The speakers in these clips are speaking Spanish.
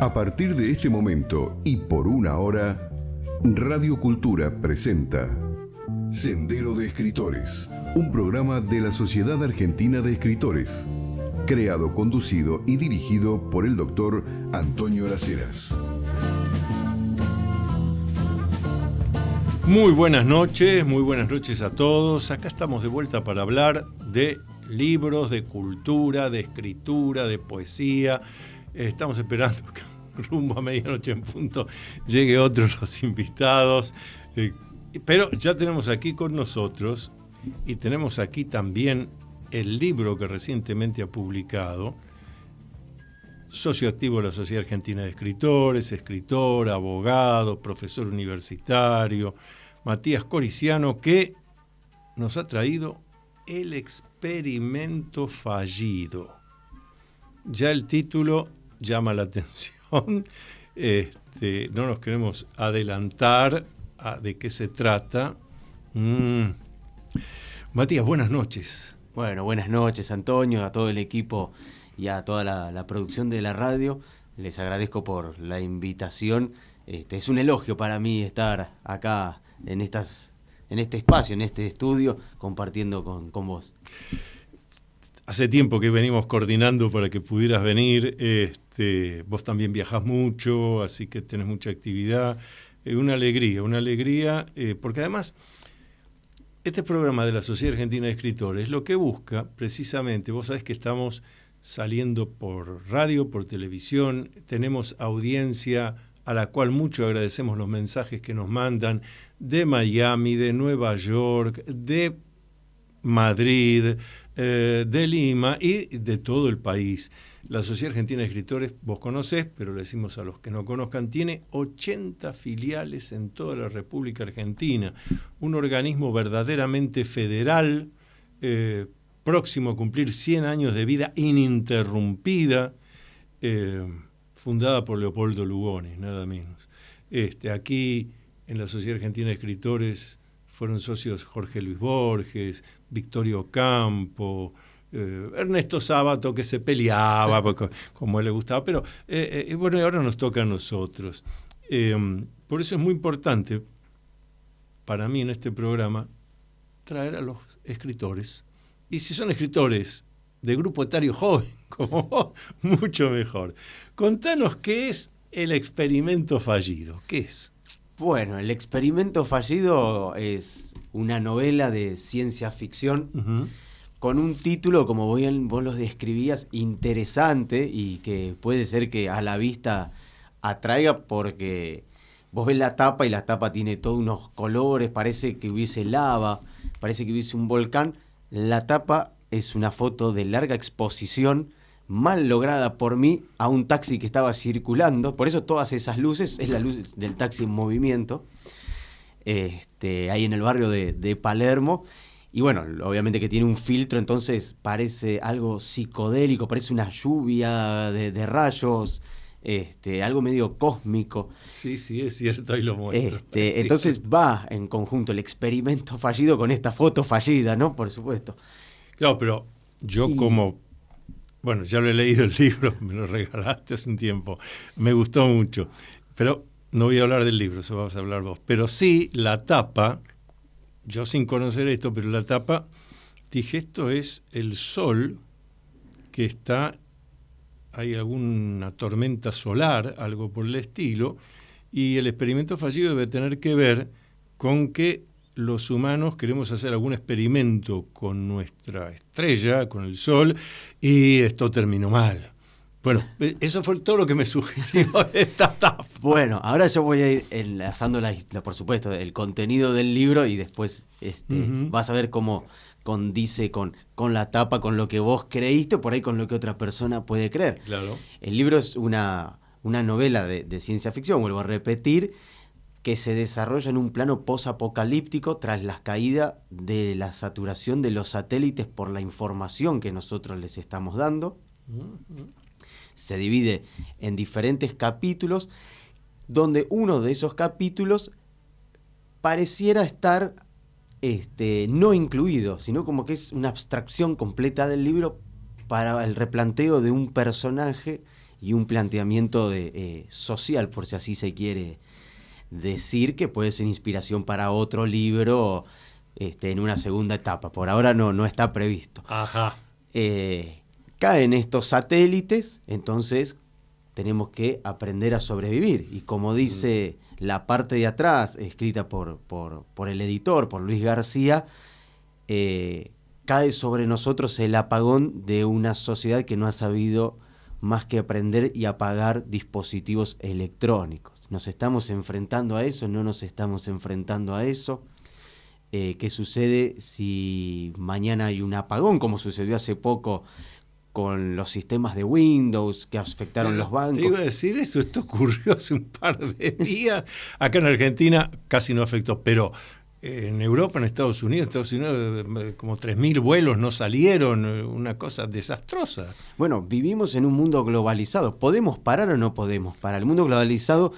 A partir de este momento y por una hora, Radio Cultura presenta Sendero de Escritores, un programa de la Sociedad Argentina de Escritores, creado, conducido y dirigido por el doctor Antonio Laceras. Muy buenas noches a todos. Acá estamos de vuelta para hablar de libros, de cultura, de escritura, de poesía. Estamos esperando que rumbo a medianoche en punto llegue otros los invitados. Pero ya tenemos aquí con nosotros, y tenemos aquí también el libro que recientemente ha publicado, socio activo de la Sociedad Argentina de Escritores, escritor, abogado, profesor universitario, Matías Coriciano, que nos ha traído El experimento fallido. Ya el título llama la atención, no nos queremos adelantar a de qué se trata. Matías, buenas noches. Bueno, buenas noches, Antonio, a todo el equipo y a toda la producción de la radio. Les agradezco por la invitación. Es un elogio para mí estar acá en este espacio, en este estudio, compartiendo con vos. Hace tiempo que venimos coordinando para que pudieras venir. Vos también viajás mucho, así que tenés mucha actividad. Una alegría, porque además este programa de la Sociedad Argentina de Escritores lo que busca precisamente, vos sabés que estamos saliendo por radio, por televisión, tenemos audiencia a la cual mucho agradecemos los mensajes que nos mandan de Miami, de Nueva York, de Madrid, de Lima y de todo el país. La Sociedad Argentina de Escritores, vos conocés, pero le decimos a los que no conozcan, tiene 80 filiales en toda la República Argentina, un organismo verdaderamente federal, próximo a cumplir 100 años de vida ininterrumpida, fundada por Leopoldo Lugones, nada menos. Aquí en la Sociedad Argentina de Escritores fueron socios Jorge Luis Borges, Victorio Campo, Ernesto Sábato, que se peleaba como a él le gustaba, pero bueno, ahora nos toca a nosotros. Por eso es muy importante para mí en este programa traer a los escritores. Y si son escritores de grupo etario joven, como vos, mucho mejor. Contanos qué es El experimento fallido. ¿Qué es? Bueno, El experimento fallido es una novela de ciencia ficción con un título, como vos lo describías, interesante y que puede ser que a la vista atraiga porque vos ves la tapa y la tapa tiene todos unos colores, parece que hubiese lava, parece que hubiese un volcán. La tapa es una foto de larga exposición, mal lograda por mí, a un taxi que estaba circulando. Por eso todas esas luces, es la luz del taxi en movimiento, ahí en el barrio de Palermo. Y bueno, obviamente que tiene un filtro, entonces parece algo psicodélico, parece una lluvia de rayos, algo medio cósmico. Sí, es cierto, ahí lo muestro. Entonces va en conjunto el experimento fallido con esta foto fallida, ¿no? Por supuesto. Claro, pero yo bueno, ya lo he leído el libro, me lo regalaste hace un tiempo, me gustó mucho, pero no voy a hablar del libro, eso vas a hablar vos. Pero sí, la tapa, yo sin conocer esto, pero la tapa, dije, esto es el sol que está, hay alguna tormenta solar, algo por el estilo, y el experimento fallido debe tener que ver con que los humanos queremos hacer algún experimento con nuestra estrella, con el sol, y esto terminó mal. Bueno, eso fue todo lo que me sugirió esta tapa. Bueno, ahora yo voy a ir enlazando, por supuesto, el contenido del libro y después vas a ver cómo condice con la tapa, con lo que vos creíste, por ahí con lo que otra persona puede creer. Claro. El libro es una novela de ciencia ficción, vuelvo a repetir, que se desarrolla en un plano posapocalíptico tras la caída de la saturación de los satélites por la información que nosotros les estamos dando. Se divide en diferentes capítulos, donde uno de esos capítulos pareciera estar no incluido, sino como que es una abstracción completa del libro para el replanteo de un personaje y un planteamiento social, por si así se quiere decir, que puede ser inspiración para otro libro en una segunda etapa. Por ahora no está previsto. Ajá. Caen estos satélites, entonces tenemos que aprender a sobrevivir. Y como dice la parte de atrás, escrita por el editor, por Luis García, cae sobre nosotros el apagón de una sociedad que no ha sabido más que aprender y apagar dispositivos electrónicos. ¿Nos estamos enfrentando a eso? ¿No nos estamos enfrentando a eso? ¿Qué sucede si mañana hay un apagón, como sucedió hace poco con los sistemas de Windows que afectaron los bancos? Te iba a decir eso, esto ocurrió hace un par de días. Acá en Argentina casi no afectó, pero en Europa, en Estados Unidos como 3.000 vuelos no salieron, una cosa desastrosa. Bueno, vivimos en un mundo globalizado. ¿Podemos parar o no podemos parar? El mundo globalizado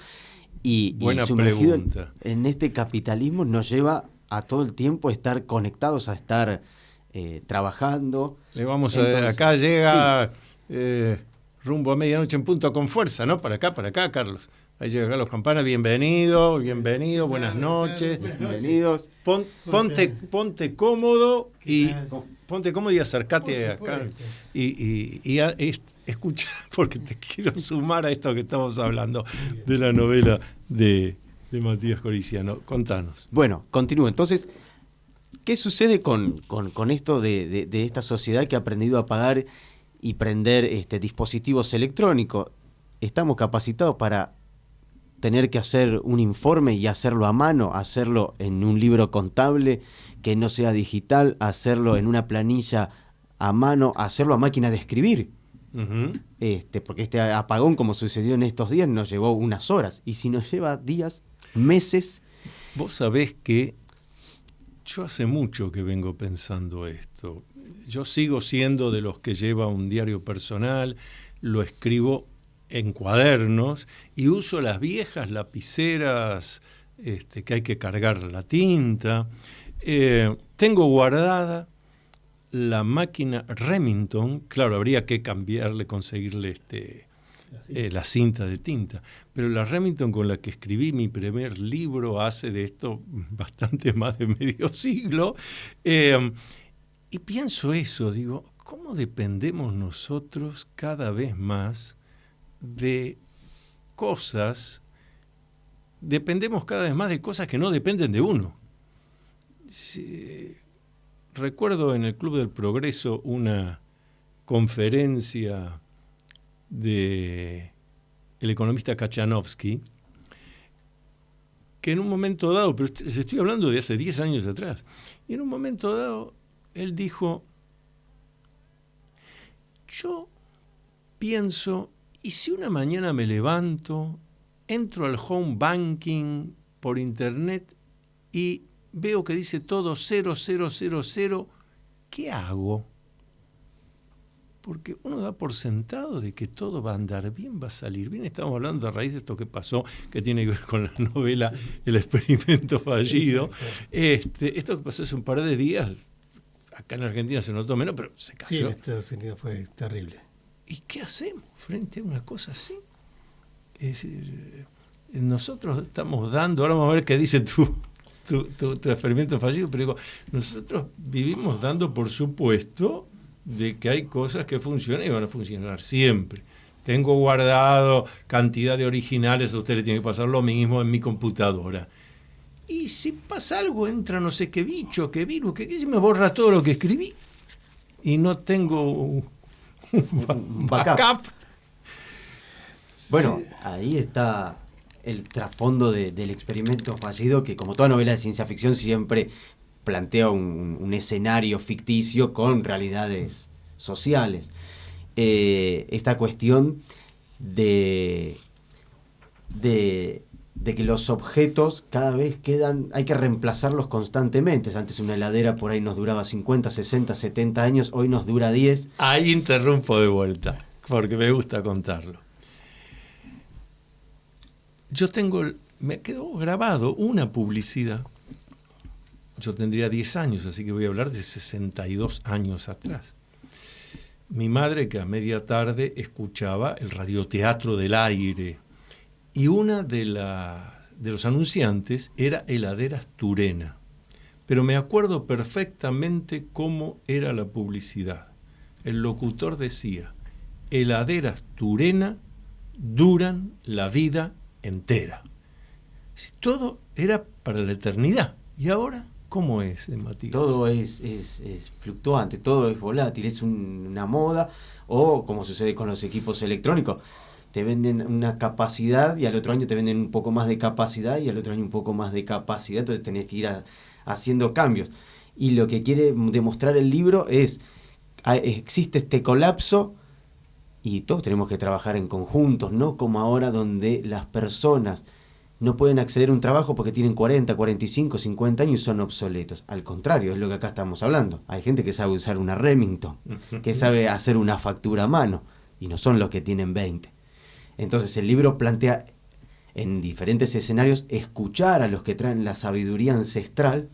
y sumergido en este capitalismo nos lleva a todo el tiempo estar conectados, a estar trabajando. Le vamos a acá llega rumbo a medianoche en punto con fuerza, ¿no? Para acá, Carlos. Ahí llega Carlos Campana, bienvenido, buenas noches. Bienvenidos. Ponte cómodo y acércate acá y escucha, porque te quiero sumar a esto que estamos hablando de la novela de Matías Coriziano. Contanos. Bueno, continúo. Entonces, ¿qué sucede con esto de esta sociedad que ha aprendido a apagar y prender dispositivos electrónicos? Estamos capacitados para tener que hacer un informe y hacerlo a mano, hacerlo en un libro contable que no sea digital, hacerlo en una planilla a mano, hacerlo a máquina de escribir. Uh-huh. Porque este apagón, como sucedió en estos días, nos llevó unas horas. Y si nos lleva días, meses... Vos sabés que yo hace mucho que vengo pensando esto. Yo sigo siendo de los que lleva un diario personal, lo escribo en cuadernos y uso las viejas lapiceras que hay que cargar la tinta. Tengo guardada la máquina Remington, claro, habría que conseguirle la cinta de tinta, pero la Remington con la que escribí mi primer libro hace de esto bastante más de medio siglo, y pienso eso, digo, ¿cómo dependemos nosotros cada vez más de cosas? Dependemos cada vez más de cosas que no dependen de uno. Recuerdo en el Club del Progreso una conferencia de el economista Kachanovsky, que en un momento dado, pero les estoy hablando de hace 10 años atrás, y en un momento dado él dijo, yo pienso, ¿y si una mañana me levanto, entro al home banking por internet y veo que dice todo 0000, ¿qué hago? Porque uno da por sentado de que todo va a andar bien, va a salir bien. Estamos hablando a raíz de esto que pasó, que tiene que ver con la novela El experimento fallido. Esto que pasó hace un par de días, acá en Argentina se notó menos, pero se cayó. Sí, en Estados Unidos fue terrible. ¿Y qué hacemos frente a una cosa así? Es decir, nosotros estamos dando, ahora vamos a ver qué dice tu experimento fallido, pero digo, nosotros vivimos dando por supuesto de que hay cosas que funcionan y van a funcionar siempre. Tengo guardado cantidad de originales, a usted le tiene que pasar lo mismo en mi computadora. Y si pasa algo, entra no sé qué bicho, qué virus, qué me borra todo lo que escribí. Y no tengo un backup. Bueno, ahí está el trasfondo del experimento fallido, que como toda novela de ciencia ficción siempre plantea un escenario ficticio con realidades sociales. Esta cuestión de que los objetos cada vez hay que reemplazarlos constantemente. Antes una heladera por ahí nos duraba 50, 60, 70 años, hoy nos dura 10. Ahí interrumpo de vuelta, porque me gusta contarlo. Me quedó grabado una publicidad. Yo tendría 10 años, así que voy a hablar de 62 años atrás. mi madre, que a media tarde escuchaba el radioteatro del aire, y una de los anunciantes era Heladeras Turena. Pero me acuerdo perfectamente cómo era la publicidad. El locutor decía: heladeras Turena duran la vida entera. Si todo era para la eternidad. ¿Y ahora cómo es, Matías? Todo es fluctuante, todo es volátil, es una moda, o como sucede con los equipos electrónicos. Te venden una capacidad y al otro año te venden un poco más de capacidad y al otro año un poco más de capacidad, entonces tenés que ir haciendo cambios. Y lo que quiere demostrar el libro es: existe este colapso y todos tenemos que trabajar en conjuntos, no como ahora donde las personas no pueden acceder a un trabajo porque tienen 40, 45, 50 años y son obsoletos. Al contrario, es lo que acá estamos hablando. Hay gente que sabe usar una Remington, que sabe hacer una factura a mano, y no son los que tienen 20. Entonces el libro plantea en diferentes escenarios escuchar a los que traen la sabiduría ancestral,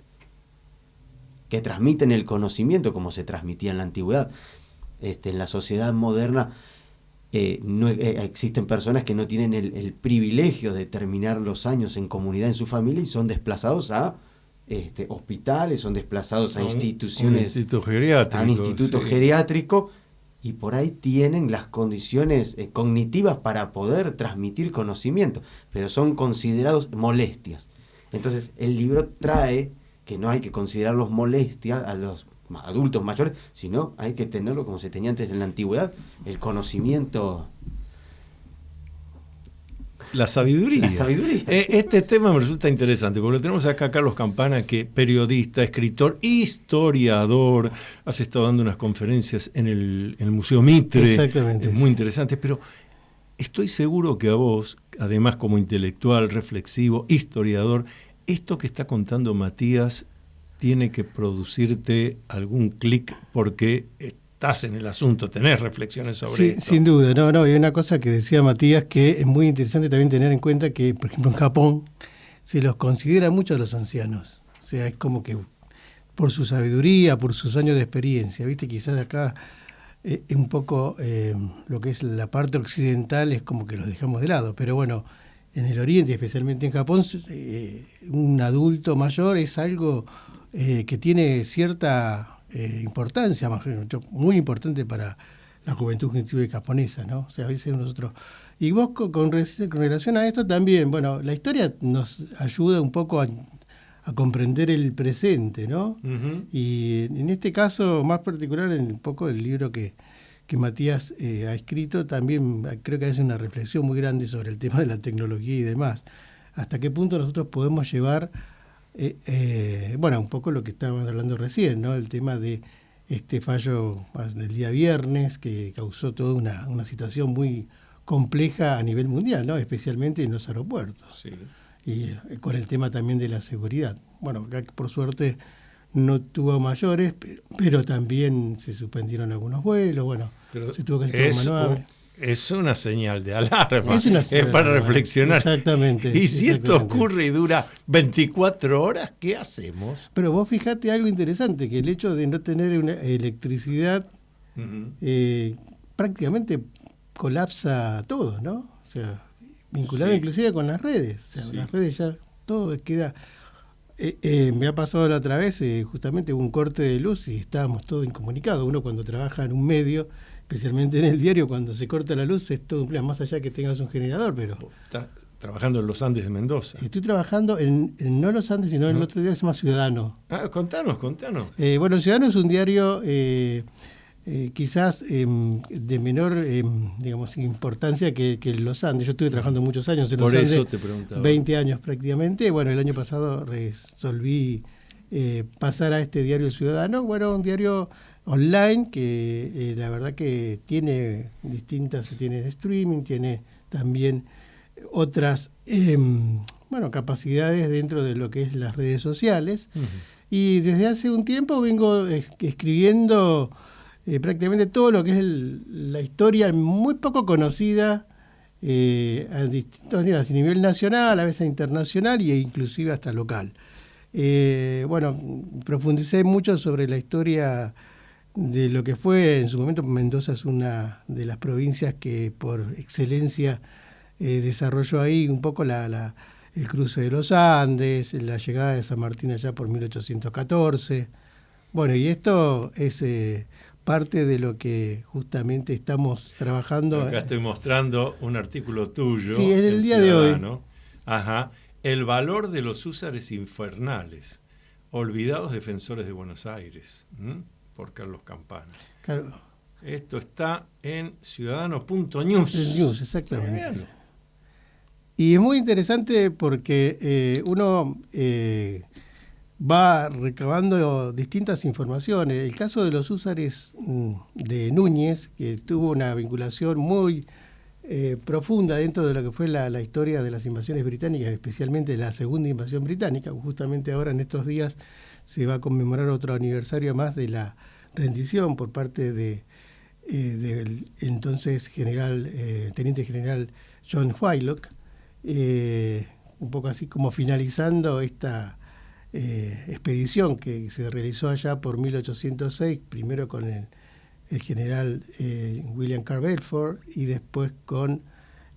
que transmiten el conocimiento como se transmitía en la antigüedad. En la sociedad moderna existen personas que no tienen el privilegio de terminar los años en comunidad en su familia y son desplazados a hospitales, son desplazados a instituciones, a un instituto geriátrico, y por ahí tienen las condiciones cognitivas para poder transmitir conocimiento, pero son considerados molestias. Entonces el libro trae que no hay que considerarlos molestias a los adultos mayores, sino hay que tenerlo como se tenía antes en la antigüedad, el conocimiento. La sabiduría. La sabiduría. Este tema me resulta interesante, porque lo tenemos acá a Carlos Campana, que periodista, escritor, historiador, has estado dando unas conferencias en el Museo Mitre. Exactamente. Muy interesantes, pero estoy seguro que a vos, además como intelectual, reflexivo, historiador, esto que está contando Matías tiene que producirte algún clic, porque estás en el asunto, tenés reflexiones sobre esto. Sin duda, no, hay una cosa que decía Matías que es muy interesante también tener en cuenta, que por ejemplo en Japón se los considera mucho a los ancianos, o sea, es como que por su sabiduría, por sus años de experiencia, viste, quizás acá un poco lo que es la parte occidental es como que los dejamos de lado, pero bueno, en el Oriente, especialmente en Japón, un adulto mayor es algo que tiene cierta importancia, muy importante para la juventud japonesa, ¿no? O sea, a veces nosotros... Y vos con relación a esto también, bueno, la historia nos ayuda un poco a comprender el presente, ¿no? Uh-huh. Y en este caso, más particular, en un poco el libro que Matías ha escrito, también creo que hace una reflexión muy grande sobre el tema de la tecnología y demás. Hasta qué punto nosotros podemos llevar, bueno, un poco lo que estábamos hablando recién, ¿no? El tema de este fallo del día viernes que causó toda una situación muy compleja a nivel mundial, ¿no? Especialmente en los aeropuertos. Sí. Y con el tema también de la seguridad. Bueno, acá por suerte no tuvo mayores, pero también se suspendieron algunos vuelos, bueno, pero se tuvo que hacer manual. Es una señal de alarma, es para reflexionar. Exactamente. Y si esto ocurre y dura 24 horas, ¿qué hacemos? Pero vos fijate algo interesante, que el hecho de no tener una electricidad prácticamente colapsa todo, ¿no? O sea, vinculado inclusive con las redes. O sea, las redes ya todo queda... me ha pasado la otra vez, justamente hubo un corte de luz y estábamos todos incomunicados. Uno cuando trabaja en un medio, especialmente en el diario, cuando se corta la luz es todo un plan, más allá que tengas un generador, pero... ¿Estás trabajando en los Andes de Mendoza? Estoy trabajando en no los Andes, sino en el otro diario que se llama Ciudadano. Ah, contanos. Bueno, Ciudadano es un diario quizás de menor digamos importancia que los Andes. Yo estuve trabajando muchos años en los Andes. Por eso te preguntaba. 20 años prácticamente. Bueno, el año pasado resolví pasar a este diario Ciudadano. Bueno, un diario online que la verdad que tiene tiene streaming, tiene también otras capacidades dentro de lo que es las redes sociales. Uh-huh. Y desde hace un tiempo vengo escribiendo prácticamente todo lo que es la historia muy poco conocida a distintos niveles, a nivel nacional, a veces internacional e inclusive hasta local. Profundicé mucho sobre la historia de lo que fue en su momento. Mendoza es una de las provincias que por excelencia desarrolló ahí un poco el cruce de los Andes, la llegada de San Martín allá por 1814. Bueno, y esto es parte de lo que justamente estamos trabajando. Acá estoy mostrando un artículo tuyo. Sí, en el día Ciudadano. de hoy. Ajá. El valor de los húsares infernales, olvidados defensores de Buenos Aires, por Carlos Campana. Claro. Esto está en ciudadano.news. El news, exactamente. Y es muy interesante porque uno va recabando distintas informaciones. El caso de los húsares de Núñez, que tuvo una vinculación muy profunda dentro de lo que fue la historia de las invasiones británicas, especialmente la segunda invasión británica. Justamente ahora en estos días se va a conmemorar otro aniversario más de la rendición por parte del entonces teniente general John Whylock, un poco así como finalizando esta expedición que se realizó allá por 1806, primero con el general William Carr Belfort y después con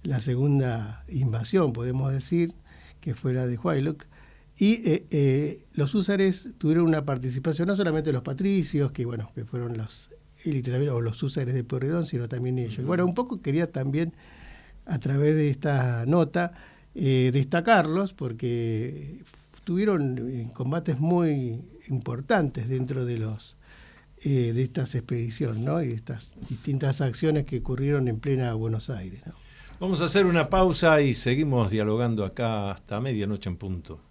la segunda invasión, podemos decir, que fue la de Whylock. Y los húsares tuvieron una participación, no solamente los patricios, que fueron los élites también, o los húsares de Pueyrredón, sino también ellos. Y bueno, un poco quería también, a través de esta nota, destacarlos, porque tuvieron combates muy importantes dentro de de estas expediciones, ¿no? Y estas distintas acciones que ocurrieron en plena Buenos Aires, ¿no? Vamos a hacer una pausa y seguimos dialogando acá hasta medianoche en punto.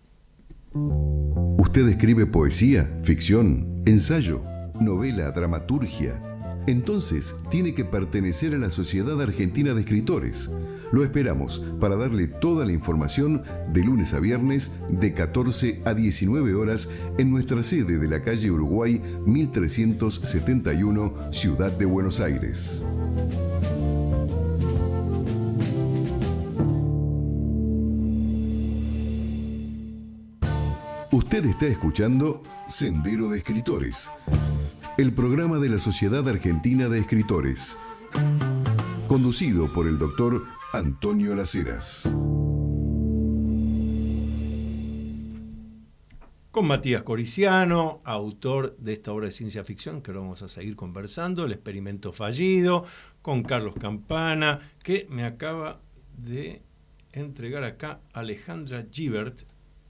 ¿Usted escribe poesía, ficción, ensayo, novela, dramaturgia? Entonces tiene que pertenecer a la Sociedad Argentina de Escritores. Lo esperamos para darle toda la información de lunes a viernes de 14 a 19 horas en nuestra sede de la calle Uruguay 1371, Ciudad de Buenos Aires. Usted está escuchando Sendero de Escritores, el programa de la Sociedad Argentina de Escritores, conducido por el doctor Antonio Las Heras. Con Matías Coriciano, autor de esta obra de ciencia ficción que ahora vamos a seguir conversando, El experimento fallido, con Carlos Campana, que me acaba de entregar acá Alejandra Gibert,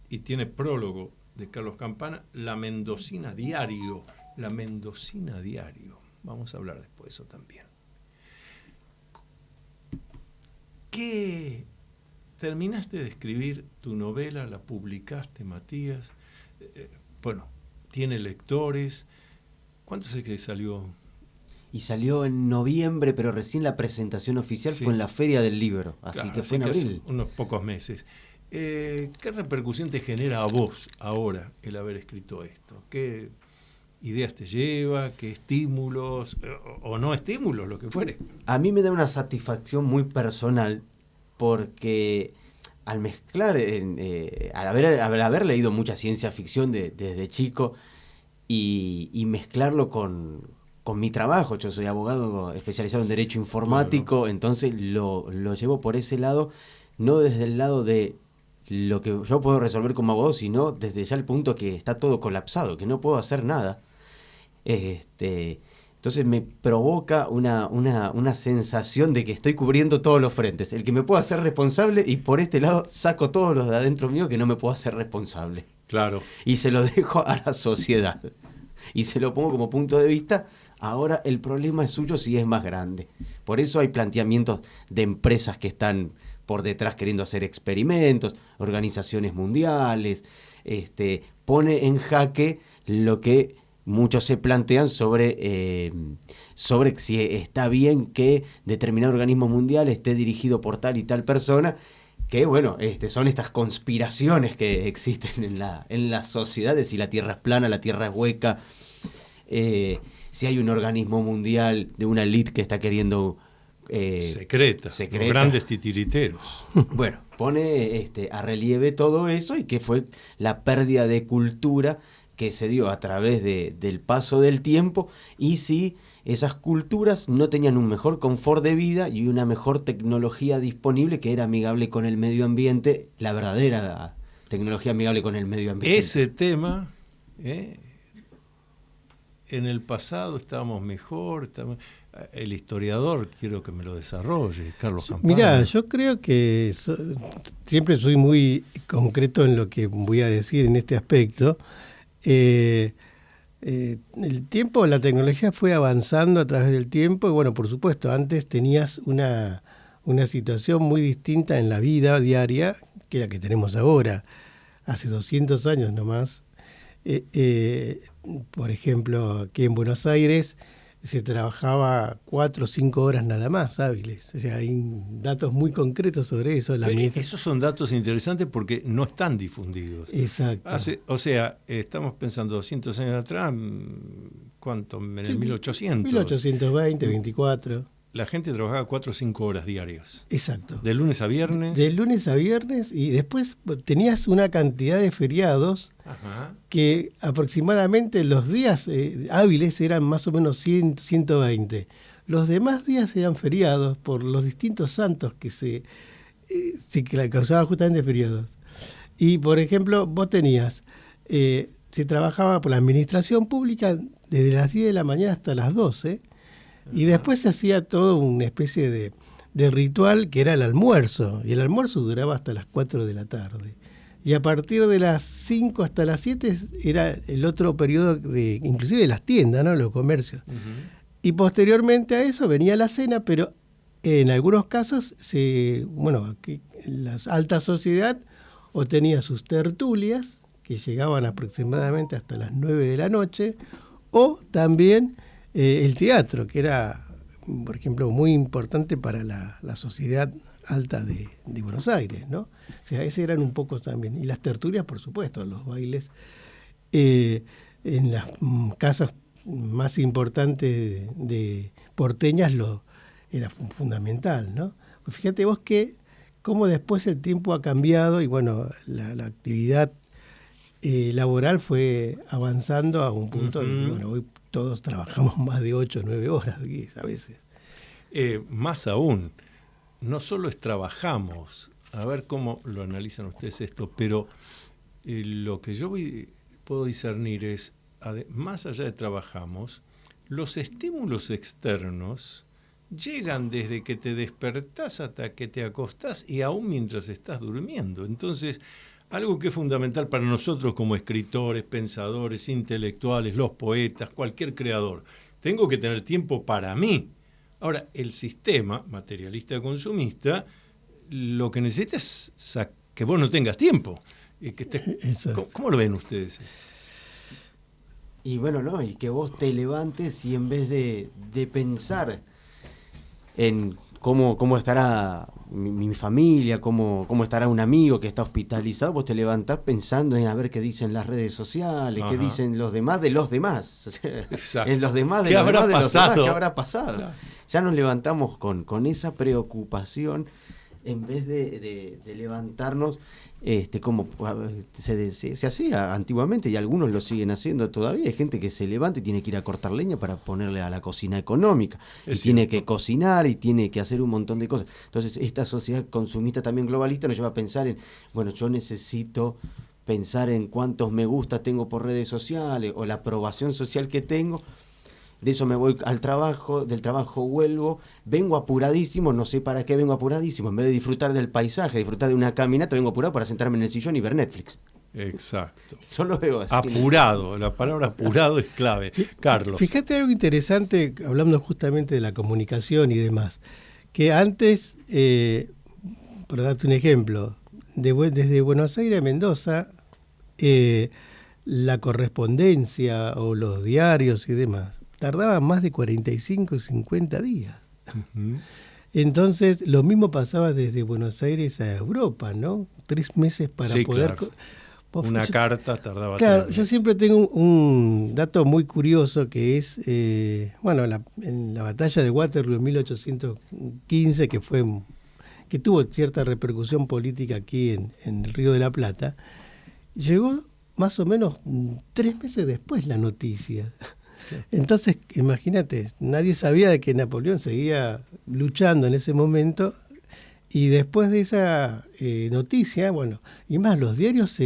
y tiene prólogo de Carlos Campana, La Mendocina Diario. La Mendocina Diario. Vamos a hablar después de eso también. ¿Qué? ¿Terminaste de escribir tu novela? ¿La publicaste, Matías? Bueno, ¿tiene lectores? ¿Cuánto sé que salió? Y salió en noviembre, pero recién la presentación oficial fue en la Feria del Libro, así que fue en abril. Unos pocos meses. ¿Qué repercusión te genera a vos ahora el haber escrito esto? ¿Qué ideas te lleva? ¿Qué estímulos? O no estímulos, lo que fuere. A mí me da una satisfacción muy personal porque al mezclar, al haber leído mucha ciencia ficción desde chico y mezclarlo con mi trabajo, yo soy abogado especializado en Derecho Informático, claro. Entonces lo llevo por ese lado, no desde el lado de lo que yo puedo resolver como abogado, sino desde ya el punto que está todo colapsado, que no puedo hacer nada. Entonces me provoca una sensación de que estoy cubriendo todos los frentes, el que me puedo hacer responsable, y por este lado saco todos los de adentro mío que no me puedo hacer responsable. Claro. Y se lo dejo a la sociedad. Y se lo pongo como punto de vista. Ahora el problema es suyo si es más grande. Por eso hay planteamientos de empresas que están por detrás queriendo hacer experimentos, organizaciones mundiales, pone en jaque lo que muchos se plantean sobre si está bien que determinado organismo mundial esté dirigido por tal y tal persona, que bueno, son estas conspiraciones que existen en las sociedades, si la Tierra es plana, la Tierra es hueca, si hay un organismo mundial de una élite que está queriendo... secreta, los grandes titiriteros. Bueno, pone a relieve todo eso y que fue la pérdida de cultura que se dio a través del paso del tiempo, y si esas culturas no tenían un mejor confort de vida y una mejor tecnología disponible que era amigable con el medio ambiente, la verdadera tecnología amigable con el medio ambiente. Ese tema, en el pasado estábamos mejor, el historiador quiero que me lo desarrolle, Carlos Campana. Mirá, yo creo que siempre soy muy concreto en lo que voy a decir en este aspecto. El tiempo, la tecnología fue avanzando a través del tiempo y bueno, por supuesto, antes tenías una situación muy distinta en la vida diaria que la que tenemos ahora. Hace 200 años nomás, por ejemplo, aquí en Buenos Aires se trabajaba 4 o 5 horas nada más hábiles. O sea, hay datos muy concretos sobre eso. Esos son datos interesantes porque no están difundidos. Exacto. Estamos pensando 200 años atrás, ¿cuánto? En el 1800. 1820, 24. La gente trabajaba 4 o 5 horas diarias. Exacto. De lunes a viernes. De lunes a viernes, y después tenías una cantidad de feriados. Ajá. Que aproximadamente los días hábiles eran más o menos 120. Los demás días eran feriados por los distintos santos que se causaban justamente feriados. Y, por ejemplo, vos tenías, se trabajaba por la administración pública desde las 10 de la mañana hasta las 12, y después se hacía todo una especie de ritual que era el almuerzo, y el almuerzo duraba hasta las 4 de la tarde. Y a partir de las 5 hasta las 7 era el otro periodo, inclusive de las tiendas, ¿no? Los comercios. Uh-huh. Y posteriormente a eso venía la cena, pero en algunos casos, la alta sociedad o tenía sus tertulias, que llegaban aproximadamente hasta las 9 de la noche, o también el teatro, que era, por ejemplo, muy importante para la sociedad alta de Buenos Aires, ¿no? O sea, ese eran un poco también. Y las tertulias, por supuesto, los bailes en las casas más importantes de porteñas era fundamental, ¿no? Pues fíjate vos cómo después el tiempo ha cambiado y bueno, la actividad laboral fue avanzando a un punto de que, bueno, hoy todos trabajamos más de 8 o 9 horas, 10 a veces. Más aún, no solo trabajamos, a ver cómo lo analizan ustedes esto, pero lo que yo puedo discernir es, más allá de trabajamos, los estímulos externos llegan desde que te despertás hasta que te acostás y aún mientras estás durmiendo. Entonces, algo que es fundamental para nosotros como escritores, pensadores, intelectuales, los poetas, cualquier creador, tengo que tener tiempo para mí. Ahora, el sistema materialista consumista lo que necesita es que vos no tengas tiempo. ¿Cómo lo ven ustedes? Y bueno, no, y que vos te levantes y en vez de pensar en cómo estará mi familia, cómo estará un amigo que está hospitalizado, vos te levantás pensando en a ver qué dicen las redes sociales, qué dicen los demás de los demás. O sea, en los demás de los demás de los demás, ¿qué habrá pasado? Claro. Ya nos levantamos con esa preocupación en vez de levantarnos como se hacía antiguamente, y algunos lo siguen haciendo todavía. Hay gente que se levanta y tiene que ir a cortar leña para ponerle a la cocina económica, tiene que cocinar y tiene que hacer un montón de cosas. Entonces esta sociedad consumista también globalista nos lleva a pensar en, bueno, yo necesito pensar en cuántos me gusta tengo por redes sociales o la aprobación social que tengo. De eso me voy al trabajo, del trabajo vuelvo, vengo apuradísimo, no sé para qué vengo apuradísimo. En vez de disfrutar del paisaje, disfrutar de una caminata, vengo apurado para sentarme en el sillón y ver Netflix. Exacto. Yo lo veo así. Apurado, la palabra apurado es clave. Carlos. Fíjate algo interesante, hablando justamente de la comunicación y demás, que antes, por darte un ejemplo, desde Buenos Aires a Mendoza, la correspondencia o los diarios y demás tardaban más de 45 y 50 días. Uh-huh. Entonces, lo mismo pasaba desde Buenos Aires a Europa, ¿no? 3 meses para poder... Claro. Una carta tardaba 3 meses. Yo siempre tengo un dato muy curioso que es, en la batalla de Waterloo en 1815, que tuvo cierta repercusión política aquí en el Río de la Plata, llegó más o menos 3 meses después la noticia. Entonces, imagínate, nadie sabía de que Napoleón seguía luchando en ese momento, y después de esa noticia, bueno, y más los diarios,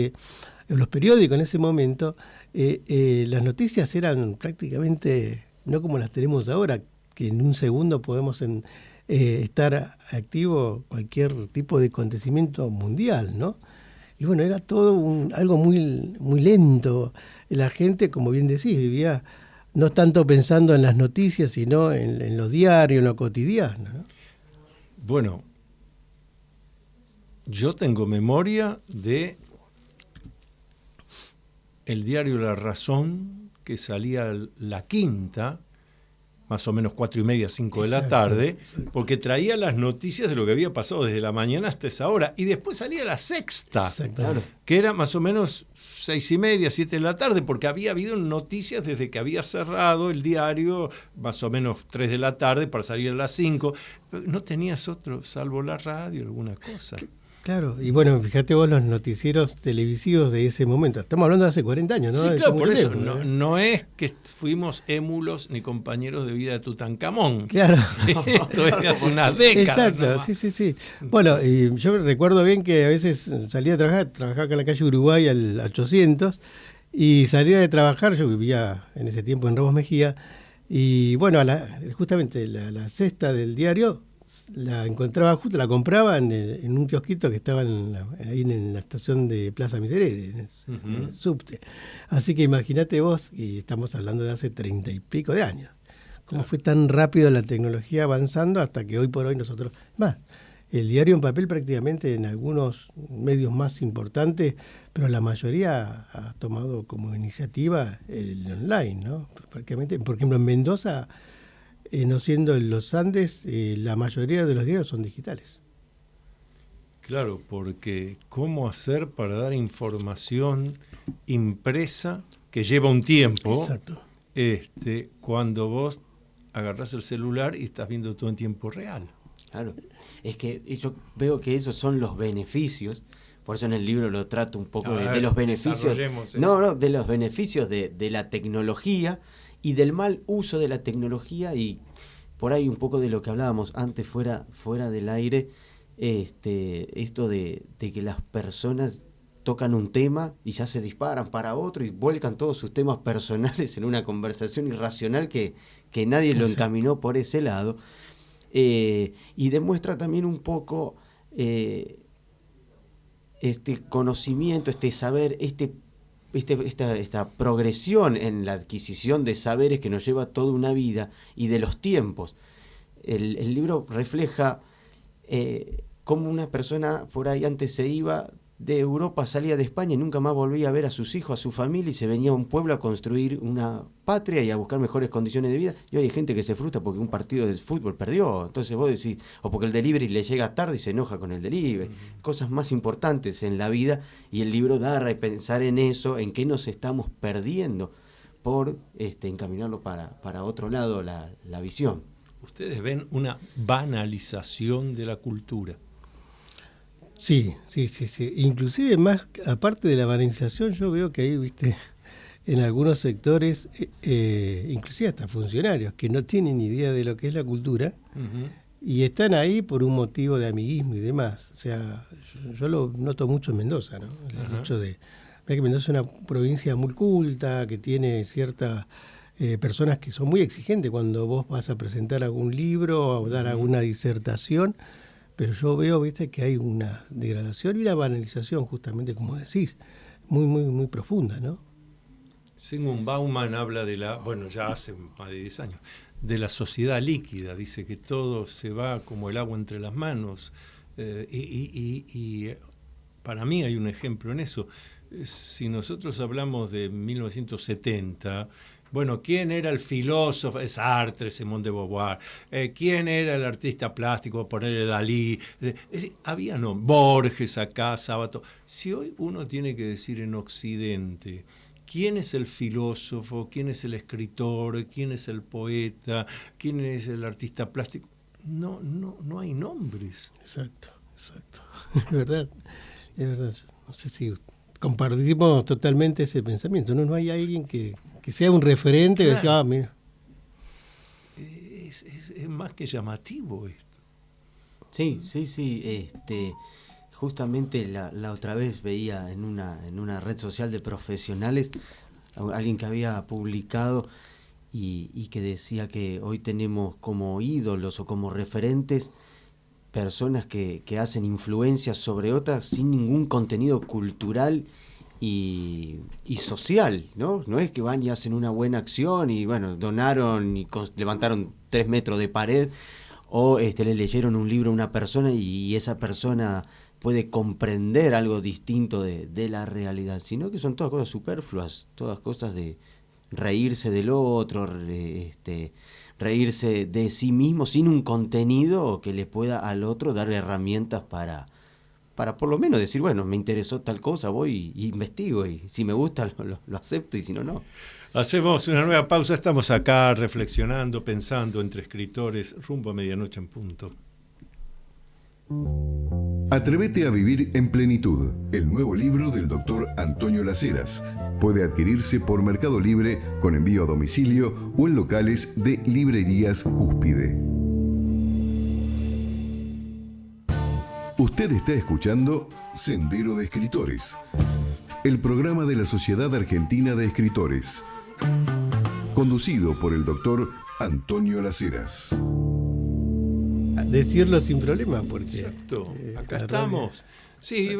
los periódicos en ese momento, las noticias eran prácticamente no como las tenemos ahora, que en un segundo podemos estar activo cualquier tipo de acontecimiento mundial, ¿no? Y bueno, era todo algo muy, muy lento. La gente, como bien decís, vivía no tanto pensando en las noticias, sino en lo diario, en lo cotidiano, ¿no? Bueno, yo tengo memoria de el diario La Razón, que salía la quinta, más o menos 4:30, 5 de la tarde, exacto. porque traía las noticias de lo que había pasado desde la mañana hasta esa hora. Y después salía la sexta, Exactamente. que era más o menos 6:30, 7 de la tarde, porque había habido noticias desde que había cerrado el diario, más o menos 3 de la tarde, para salir a las 5. No tenías otro, salvo la radio, alguna cosa. Claro, y bueno, fíjate vos los noticieros televisivos de ese momento. Estamos hablando de hace 40 años, ¿no? Sí, De claro, mucho por eso. tiempo, ¿no? No es que fuimos émulos ni compañeros de vida de Tutankamón. Claro. Esto es de hace unas décadas. Exacto, sí. Bueno, y yo recuerdo bien que a veces salía a trabajaba acá en la calle Uruguay al 800, y salía de trabajar, yo vivía en ese tiempo en Ramos Mejía, y bueno, justamente la cesta del diario la encontraba justo, la compraba en un kiosquito que estaba ahí en la estación de Plaza Miserere, en el subte. Así que imagínate vos, y estamos hablando de hace 30 y pico de años, cómo fue tan rápido la tecnología avanzando hasta que hoy por hoy nosotros... Más, el diario en papel prácticamente en algunos medios más importantes, pero la mayoría ha tomado como iniciativa el online, ¿no? Prácticamente, por ejemplo, en Mendoza... no siendo en los Andes, la mayoría de los diarios son digitales. Claro, porque ¿cómo hacer para dar información impresa que lleva un tiempo? Exacto. Cuando vos agarrás el celular y estás viendo todo en tiempo real. Claro, es que yo veo que esos son los beneficios, por eso en el libro lo trato un poco de los beneficios. De los beneficios de la tecnología y del mal uso de la tecnología, y por ahí un poco de lo que hablábamos antes fuera del aire, esto de que las personas tocan un tema y ya se disparan para otro y vuelcan todos sus temas personales en una conversación irracional que nadie lo encaminó por ese lado, y demuestra también un poco este conocimiento, este saber, esta progresión en la adquisición de saberes que nos lleva toda una vida y de los tiempos. El libro refleja cómo una persona por ahí antes se iba de Europa, salía de España y nunca más volvía a ver a sus hijos, a su familia, y se venía a un pueblo a construir una patria y a buscar mejores condiciones de vida. Y hoy hay gente que se frustra porque un partido de fútbol perdió, entonces vos decís, o porque el delivery le llega tarde y se enoja con el delivery. Cosas más importantes en la vida, y el libro da a pensar en eso, en qué nos estamos perdiendo por encaminarlo para otro lado la visión. Ustedes ven una banalización de la cultura. Sí. Inclusive más, aparte de la banalización, yo veo que hay, en algunos sectores, inclusive hasta funcionarios, que no tienen idea de lo que es la cultura, y están ahí por un motivo de amiguismo y demás. O sea, yo lo noto mucho en Mendoza, ¿no? El hecho de que Mendoza es una provincia muy culta, que tiene ciertas personas que son muy exigentes cuando vos vas a presentar algún libro o dar alguna disertación. Pero yo veo, que hay una degradación y una banalización, justamente como decís, muy, muy, muy profunda, ¿no? Zygmunt Bauman habla ya hace más de 10 años, de la sociedad líquida. Dice que todo se va como el agua entre las manos. Y para mí hay un ejemplo en eso. Si nosotros hablamos de 1970... Bueno, ¿quién era el filósofo? Es Sartre, Simone de Beauvoir. ¿Quién era el artista plástico? Ponerle Dalí. Había Borges acá, Sábato. Si hoy uno tiene que decir en Occidente, ¿quién es el filósofo? ¿Quién es el escritor? ¿Quién es el poeta? ¿Quién es el artista plástico? No hay nombres. Exacto. Es verdad. No sé si compartimos totalmente ese pensamiento, ¿no? No hay alguien que sea un referente, Claro. que decía, mira. Es más que llamativo esto. Sí. Justamente la otra vez veía en una red social de profesionales alguien que había publicado y que decía que hoy tenemos como ídolos o como referentes personas que hacen influencias sobre otras sin ningún contenido cultural y social, ¿no? No es que van y hacen una buena acción y bueno, donaron y levantaron 3 metros de pared o le leyeron un libro a una persona y esa persona puede comprender algo distinto de la realidad, sino que son todas cosas superfluas, todas cosas de reírse del otro, reírse de sí mismo sin un contenido que le pueda al otro dar herramientas para por lo menos decir, bueno, me interesó tal cosa, voy y investigo y si me gusta lo acepto y si no, no. Hacemos una nueva pausa, estamos acá reflexionando, pensando entre escritores, rumbo a medianoche en punto. Atrévete a vivir en plenitud, el nuevo libro del doctor Antonio Las Heras. Puede adquirirse por Mercado Libre con envío a domicilio o en locales de librerías Cúspide. Usted está escuchando Sendero de Escritores, el programa de la Sociedad Argentina de Escritores, conducido por el doctor Antonio Las Heras. Decirlo sin problema, porque... Exacto, acá la estamos. Sí,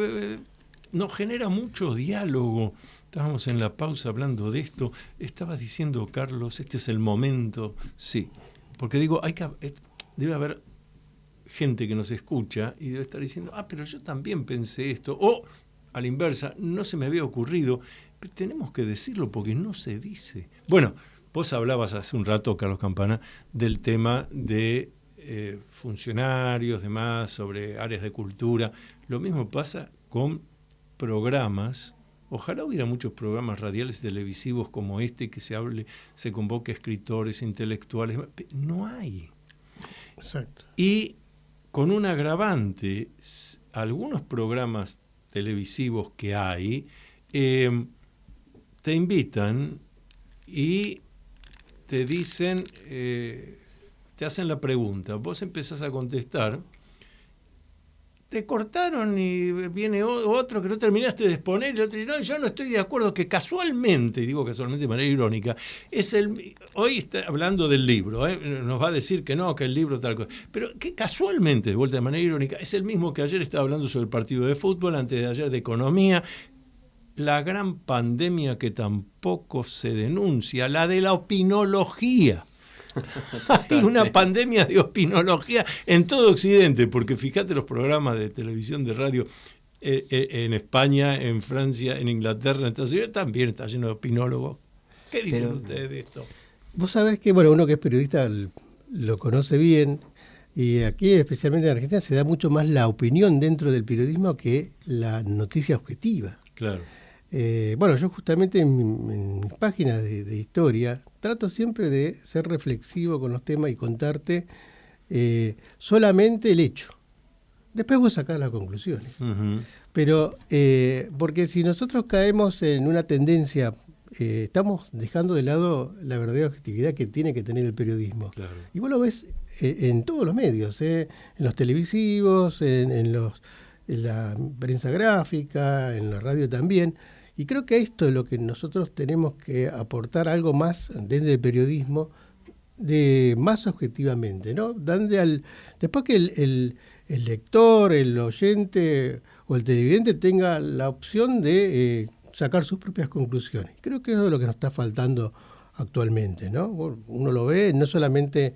nos genera mucho diálogo. Estábamos en la pausa hablando de esto. Estabas diciendo, Carlos, este es el momento. Sí, porque digo, debe haber gente que nos escucha y debe estar diciendo, pero yo también pensé esto. O, a la inversa, no se me había ocurrido. Pero tenemos que decirlo porque no se dice. Bueno, vos hablabas hace un rato, Carlos Campana, del tema de funcionarios, demás, sobre áreas de cultura. Lo mismo pasa con programas. Ojalá hubiera muchos programas radiales y televisivos como este, que se convoque a escritores, intelectuales. No hay. Exacto. Y con un agravante, algunos programas televisivos que hay, te invitan y te dicen, te hacen la pregunta, vos empezás a contestar, te cortaron y viene otro que no terminaste de exponer, y el otro dice, no, yo no estoy de acuerdo, que casualmente, digo casualmente de manera irónica, hoy está hablando del libro, nos va a decir que no, que el libro tal cosa, pero que casualmente, de vuelta de manera irónica, es el mismo que ayer estaba hablando sobre el partido de fútbol, antes de ayer de economía, la gran pandemia que tampoco se denuncia, la de la opinología. Hay una pandemia de opinología en todo Occidente, porque fíjate los programas de televisión, de radio en España, en Francia, en Inglaterra, en Estados Unidos, también está lleno de opinólogos. ¿Qué dicen ustedes de esto? Vos sabés que, bueno, uno que es periodista lo conoce bien, y aquí, especialmente en Argentina, se da mucho más la opinión dentro del periodismo que la noticia objetiva. Claro. Bueno, yo justamente en mis páginas de historia trato siempre de ser reflexivo con los temas y contarte solamente el hecho. Después vos sacás las conclusiones. Uh-huh. Pero, porque si nosotros caemos en una tendencia, estamos dejando de lado la verdadera objetividad que tiene que tener el periodismo. Claro. Y vos lo ves en todos los medios, en los televisivos, en la prensa gráfica, en la radio también. Y creo que esto es lo que nosotros tenemos que aportar, algo más desde el periodismo, de más objetivamente, ¿no? Después que el lector, el oyente o el televidente tenga la opción de sacar sus propias conclusiones. Creo que eso es lo que nos está faltando actualmente, ¿no? Uno lo ve no solamente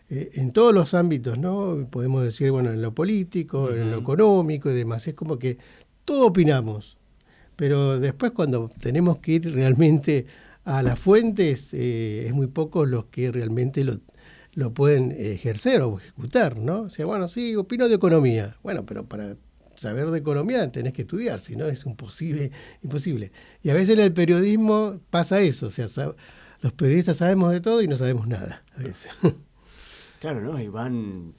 en todos los ámbitos, ¿no? Podemos decir, bueno, en lo político, en lo económico y demás. Es como que todo opinamos. Pero después, cuando tenemos que ir realmente a las fuentes, es muy pocos los que realmente lo pueden ejercer o ejecutar, ¿no? O sea, bueno, sí, opino de economía. Bueno, pero para saber de economía tenés que estudiar, si no es imposible. Y a veces en el periodismo pasa eso, o sea, los periodistas sabemos de todo y no sabemos nada, a veces. Claro, ¿no? Y van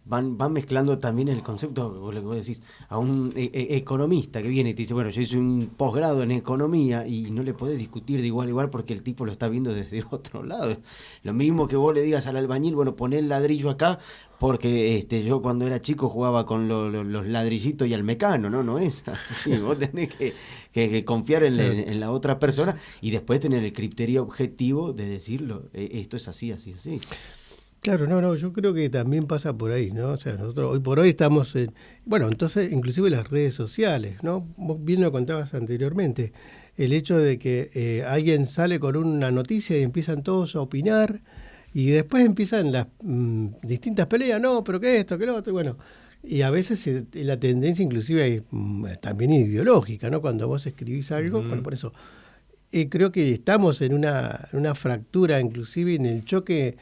van mezclando también el concepto, lo que vos decís, a un economista que viene y te dice, bueno, yo hice un posgrado en economía y no le podés discutir de igual a igual porque el tipo lo está viendo desde otro lado. Lo mismo que vos le digas al albañil, bueno, poné el ladrillo acá porque yo cuando era chico jugaba con los ladrillitos y al mecano, no es así. Vos tenés que confiar en la otra persona y después tener el criterio objetivo de decirlo, esto es así, así, así. Claro, no, yo creo que también pasa por ahí, ¿no? O sea, nosotros hoy por hoy estamos en... Bueno, entonces, inclusive las redes sociales, ¿no? Vos bien lo contabas anteriormente, el hecho de que alguien sale con una noticia y empiezan todos a opinar y después empiezan las distintas peleas, no, pero que esto, que lo otro, bueno... Y a veces la tendencia inclusive es también ideológica, ¿no? Cuando vos escribís algo, bueno, por eso creo que estamos en una fractura, inclusive en el choque...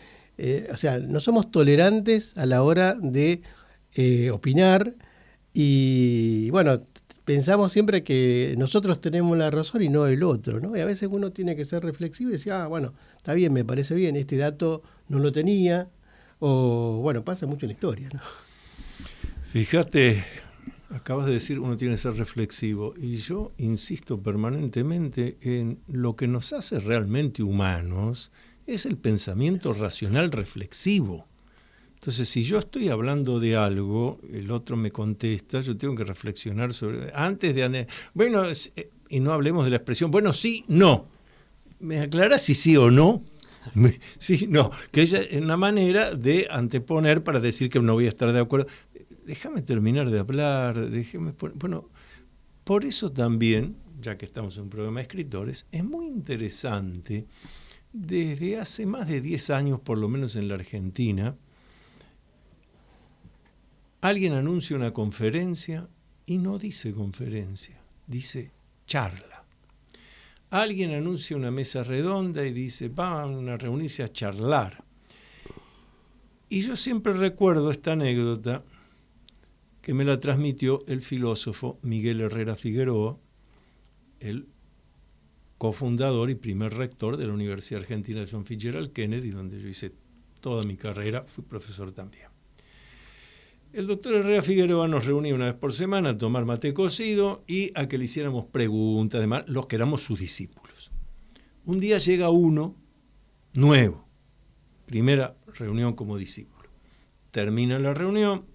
o sea, no somos tolerantes a la hora de opinar y, bueno, pensamos siempre que nosotros tenemos la razón y no el otro, ¿no? Y a veces uno tiene que ser reflexivo y decir, bueno, está bien, me parece bien, este dato no lo tenía, o, bueno, pasa mucho en la historia, ¿no? Fíjate, acabas de decir uno tiene que ser reflexivo y yo insisto permanentemente en lo que nos hace realmente humanos es el pensamiento racional reflexivo. Entonces, si yo estoy hablando de algo, el otro me contesta, yo tengo que reflexionar sobre... Antes de... Bueno, y no hablemos de la expresión, bueno, sí, no. ¿Me aclarás si sí o no? Sí, no. Que ella es una manera de anteponer para decir que no voy a estar de acuerdo. Déjame terminar de hablar, Bueno, por eso también, ya que estamos en un programa de escritores, es muy interesante... Desde hace más de 10 años, por lo menos en la Argentina, alguien anuncia una conferencia y no dice conferencia, dice charla. Alguien anuncia una mesa redonda y dice, van a reunirse a charlar. Y yo siempre recuerdo esta anécdota que me la transmitió el filósofo Miguel Herrera Figueroa, el cofundador y primer rector de la Universidad Argentina de John Fitzgerald Kennedy, donde yo hice toda mi carrera, fui profesor también. El doctor Herrera Figueroa nos reunía una vez por semana a tomar mate cocido y a que le hiciéramos preguntas, además, los que éramos sus discípulos. Un día llega uno nuevo, primera reunión como discípulo. Termina la reunión,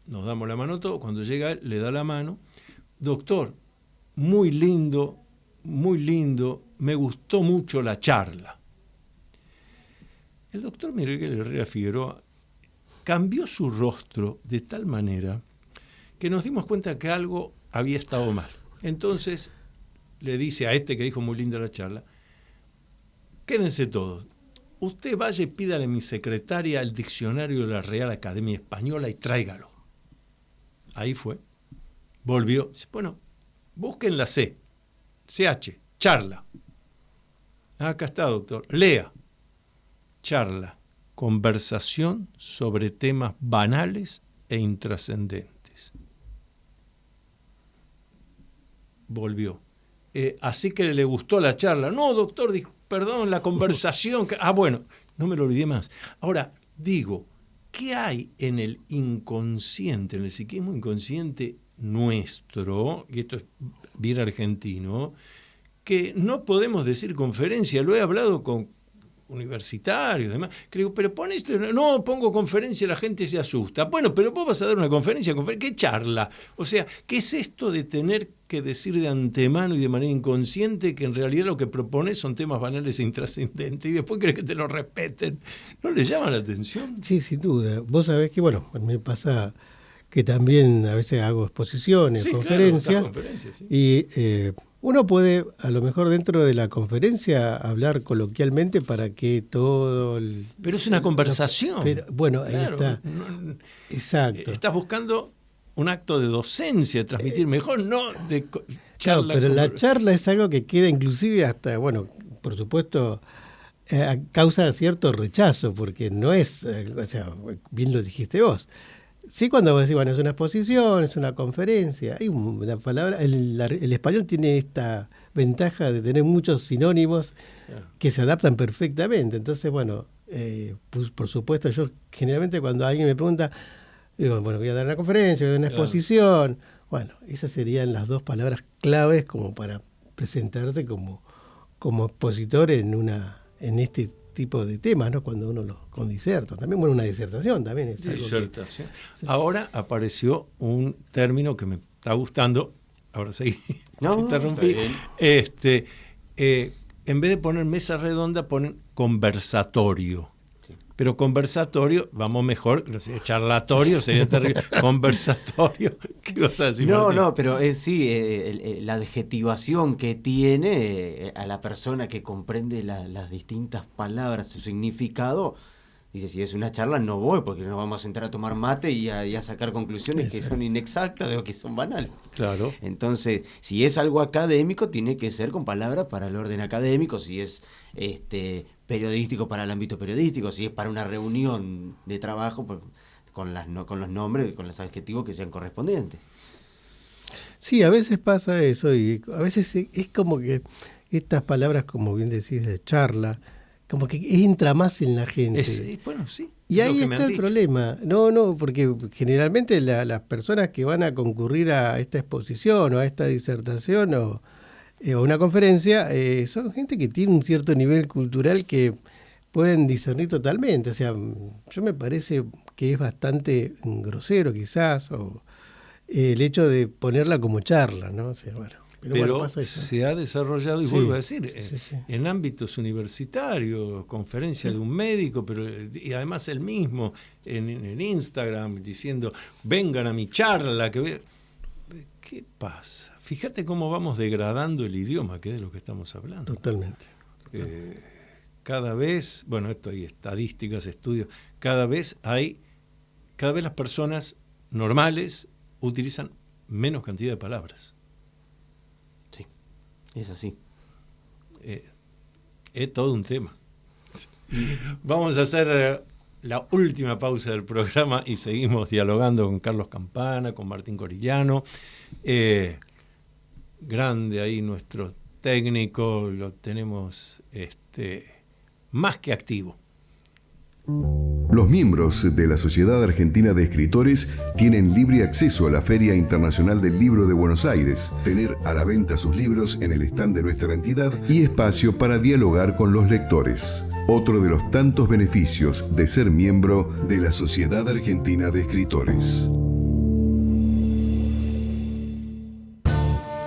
nos damos la mano todos, cuando llega él, le da la mano. Doctor, muy lindo, me gustó mucho la charla. El doctor Miguel Herrera Figueroa cambió su rostro de tal manera que nos dimos cuenta que algo había estado mal. Entonces le dice a este que dijo muy linda la charla, quédense todos. Usted vaya y pídale a mi secretaria el diccionario de la Real Academia Española y tráigalo. Ahí fue. Volvió. Bueno, busquen la CH, charla. Acá está, doctor. Lea. Charla. Conversación sobre temas banales e intrascendentes. Volvió. Así que le gustó la charla. No, doctor, perdón, la conversación. Bueno, no me lo olvidé más. Ahora, digo, ¿qué hay en el inconsciente, en el psiquismo inconsciente nuestro, y esto es bien argentino, que no podemos decir conferencia? Lo he hablado con universitarios y demás, creo, pero no pongo conferencia, la gente se asusta. Bueno, pero vos vas a dar una conferencia, ¿qué charla? O sea, ¿qué es esto de tener que decir de antemano y de manera inconsciente que en realidad lo que propones son temas banales e intrascendentes y después crees que te lo respeten? ¿No les llama la atención? Sí, sin duda. Vos sabés que, bueno, me pasa que también a veces hago exposiciones, sí, conferencias, claro, conferencias, sí. Y uno puede, a lo mejor dentro de la conferencia, hablar coloquialmente para que todo... Pero es una conversación. Bueno, claro, ahí está. Exacto. Estás buscando un acto de docencia, transmitir mejor, no de charla. Claro, pero la charla es algo que queda inclusive hasta, bueno, por supuesto, causa cierto rechazo, porque no es, o sea, bien lo dijiste vos. Sí, cuando vos decís, bueno, es una exposición, es una conferencia, hay una palabra, el español tiene esta ventaja de tener muchos sinónimos que se adaptan perfectamente. Entonces, bueno, pues por supuesto, yo generalmente cuando alguien me pregunta, Digo, bueno, voy a dar una conferencia, voy a dar una exposición. Bueno, esas serían las dos palabras claves como para presentarse como expositor en este tipo de temas, ¿no? Cuando uno con diserta. También, bueno, una disertación también es algo disertación. Ahora apareció un término que me está gustando. Ahora sí, te interrumpí. En vez de poner mesa redonda, ponen conversatorio. Sí. Pero conversatorio, vamos mejor, no sé, charlatorio sería terrible. Conversatorio, ¿qué vas a decir? No, pero la adjetivación que tiene a la persona que comprende las distintas palabras, su significado. Dice, si es una charla no voy, porque nos vamos a sentar a tomar mate y a sacar conclusiones que son inexactas o que son banales. Claro. Entonces, si es algo académico, tiene que ser con palabras para el orden académico. Si es periodístico, para el ámbito periodístico. Si es para una reunión de trabajo, pues, con los nombres, con los adjetivos que sean correspondientes. Sí, a veces pasa eso y a veces es como que estas palabras, como bien decís, de charla, como que entra más en la gente. Bueno, sí. Y ahí está el problema. No, porque generalmente las personas que van a concurrir a esta exposición o a esta disertación o una conferencia son gente que tiene un cierto nivel cultural que pueden discernir totalmente. O sea, yo me parece que es bastante grosero quizás o el hecho de ponerla como charla, ¿no? O sea, bueno. Pero pasa eso. Se ha desarrollado, y vuelvo a decir, en ámbitos universitarios, conferencia de un médico, y además él mismo en Instagram diciendo, vengan a mi charla. ¿Qué pasa? Fíjate cómo vamos degradando el idioma, que es de lo que estamos hablando. Totalmente. Cada vez, bueno, esto hay estadísticas, estudios, cada vez las personas normales utilizan menos cantidad de palabras. Es así. Es todo un tema. Vamos a hacer la última pausa del programa y seguimos dialogando con Carlos Campana, con Martín Corillano. Grande ahí nuestro técnico, lo tenemos más que activo. Los miembros de la Sociedad Argentina de Escritores tienen libre acceso a la Feria Internacional del Libro de Buenos Aires, tener a la venta sus libros en el stand de nuestra entidad y espacio para dialogar con los lectores. Otro de los tantos beneficios de ser miembro de la Sociedad Argentina de Escritores.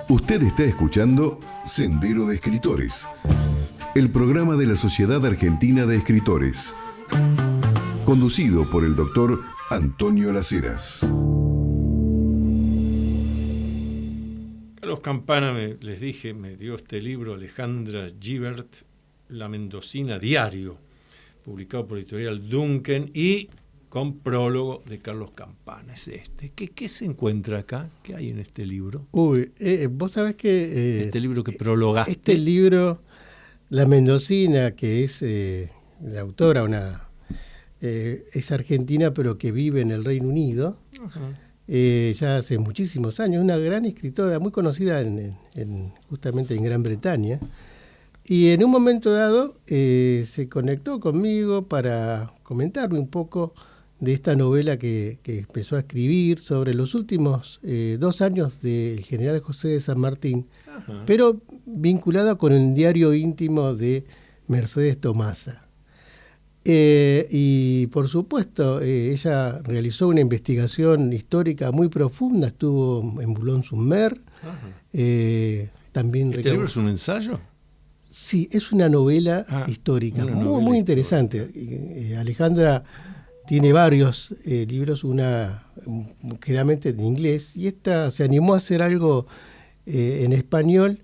Usted está escuchando Sendero de Escritores, el programa de la Sociedad Argentina de Escritores, conducido por el doctor Antonio Las Heras. Carlos Campana, les dije, me dio este libro, Alejandra Gibert, La Mendocina Diario, publicado por Editorial Duncan y con prólogo de Carlos Campana. Es ¿Qué se encuentra acá? ¿Qué hay en este libro? Vos sabés que... este libro que prologaste. Este libro, La Mendocina, que es la autora, es argentina pero que vive en el Reino Unido. Ya hace muchísimos años, una gran escritora muy conocida justamente en Gran Bretaña, y en un momento dado se conectó conmigo para comentarme un poco de esta novela que empezó a escribir sobre los últimos 2 años del general José de San Martín, pero vinculada con el diario íntimo de Mercedes Tomasa. Y por supuesto, ella realizó una investigación histórica muy profunda, estuvo en Boulogne-sur-Mer. También ¿Este libro es un ensayo? Sí, es una novela histórica, muy interesante. Alejandra tiene varios libros, una generalmente en inglés, y esta se animó a hacer algo en español,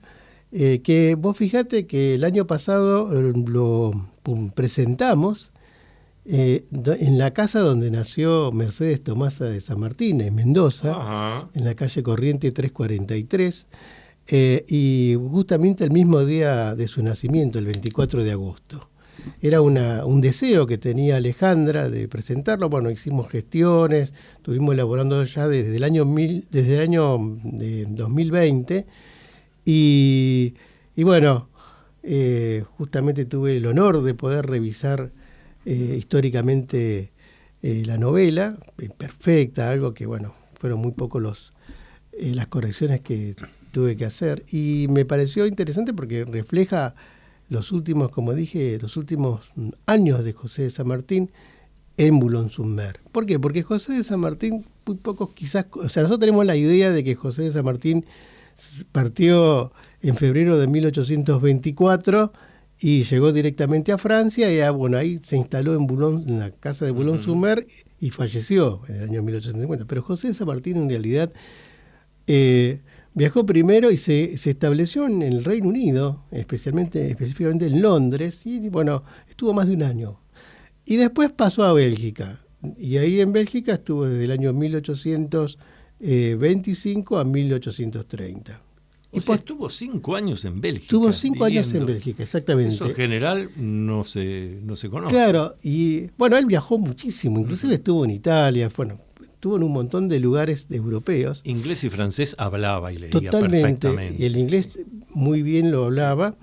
que vos fijate que el año pasado lo presentamos en la casa donde nació Mercedes Tomasa de San Martín, en Mendoza, en la calle Corriente 343, y justamente el mismo día de su nacimiento, el 24 de agosto. Era un deseo que tenía Alejandra de presentarlo. Bueno, hicimos gestiones, estuvimos elaborando ya desde el año 2020, y bueno, justamente tuve el honor de poder revisar históricamente la novela, perfecta, algo que, bueno, fueron muy pocos las correcciones que tuve que hacer, y me pareció interesante porque refleja los últimos, como dije, los últimos años de José de San Martín en Boulogne-sur-Mer. ¿Por qué? Porque José de San Martín, muy pocos quizás, o sea, nosotros tenemos la idea de que José de San Martín partió en febrero de 1824 y llegó directamente a Francia, y bueno, ahí se instaló en la casa de Boulogne-sur-Mer y falleció en el año 1850. Pero José de San Martín en realidad viajó primero y se estableció en el Reino Unido, específicamente en Londres, y bueno, estuvo más de un año. Y después pasó a Bélgica, y ahí en Bélgica estuvo desde el año 1825 a 1830. O sea, estuvo 5 años en Bélgica. Estuvo 5 años en Bélgica, exactamente. Eso en general no se conoce. Claro, y bueno, él viajó muchísimo, inclusive estuvo en Italia, bueno, estuvo en un montón de lugares europeos. Inglés y francés hablaba y leía totalmente, perfectamente. Y el inglés muy bien lo hablaba.